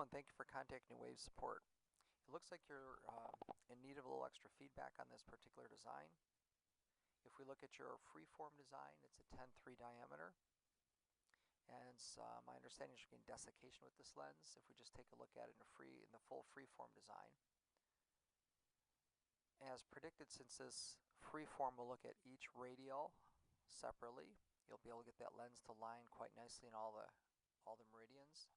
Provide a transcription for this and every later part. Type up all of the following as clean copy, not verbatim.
and thank you for contacting Wave Support. It looks like you're in need of a little extra feedback on this particular design. If we look at your freeform design, it's a 10-3 diameter, and my understanding is you're getting desiccation with this lens. If we just take a look at it in the full freeform design, as predicted, since this freeform will look at each radial separately, you'll be able to get that lens to line quite nicely in all the meridians.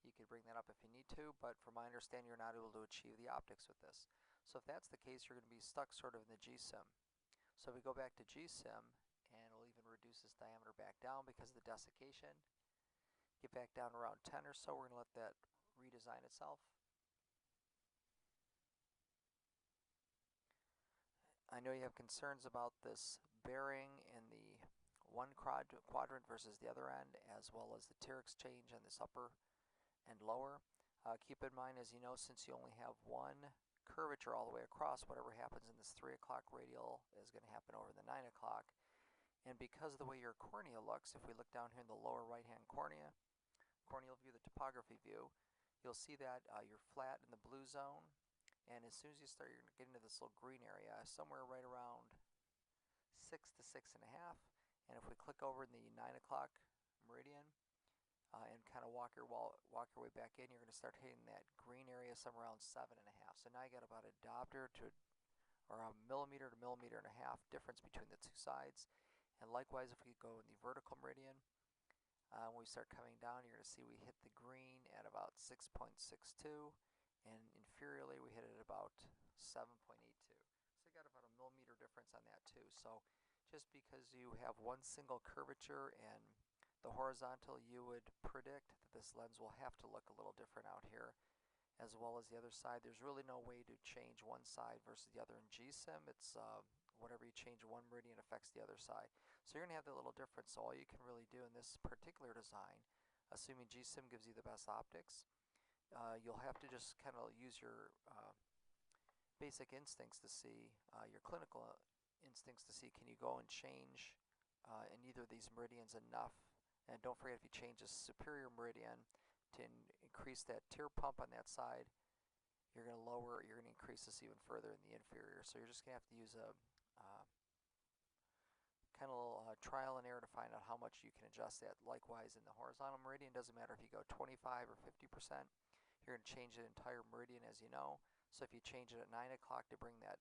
You could bring that up if you need to, but from my understanding, you're not able to achieve the optics with this. So if that's the case, you're going to be stuck sort of in the GSIM. So if we go back to GSIM, and we'll even reduce this diameter back down because of the desiccation, get back down to around 10 or so, we're going to let that redesign itself. I know you have concerns about this bearing in the one quadrant versus the other end, as well as the tear exchange on this upper and lower. Keep in mind, as you know, since you only have one curvature all the way across, whatever happens in this 3 o'clock radial is going to happen over the 9 o'clock. And because of the way your cornea looks, if we look down here in the lower right-hand corneal view, the topography view, you'll see that you're flat in the blue zone. And as soon as you're going to get into this little green area, somewhere right around 6 to 6.5. And if we click over in the 9 o'clock meridian, and kind of walk your way back in, you're going to start hitting that green area somewhere around 7.5. So now you got about a diopter or a millimeter to millimeter and a half difference between the two sides. And likewise, if we go in the vertical meridian, when we start coming down, you're going to see we hit the green at about 6.62, and inferiorly we hit it at about 7.82. So you got about a millimeter difference on that too. So just because you have one single curvature and the horizontal, you would predict that this lens will have to look a little different out here, as well as the other side. There's really no way to change one side versus the other in GSIM. It's whatever you change one meridian affects the other side. So you're going to have that little difference. So all you can really do in this particular design, assuming GSIM gives you the best optics, you'll have to just kind of use your basic instincts to see, your clinical instincts to see, can you go and change in either of these meridians enough. And don't forget, if you change the superior meridian to increase that tear pump on that side, you're going to increase this even further in the inferior. So you're just going to have to use a kind of little trial and error to find out how much you can adjust that. Likewise, in the horizontal meridian, doesn't matter if you go 25 or 50%, you're going to change the entire meridian, as you know. So if you change it at 9 o'clock to bring that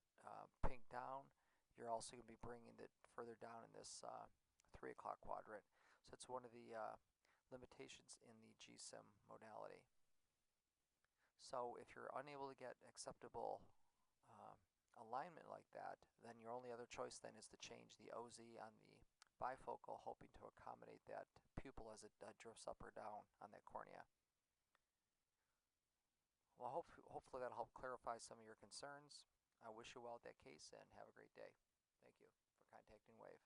pink down, you're also going to be bringing it further down in this 3 o'clock quadrant. So it's one of the limitations in the GSIM modality. So if you're unable to get acceptable alignment like that, then your only other choice then is to change the OZ on the bifocal, hoping to accommodate that pupil as it drifts up or down on that cornea. Well, hopefully that'll help clarify some of your concerns. I wish you well with that case and have a great day. Thank you for contacting Wave.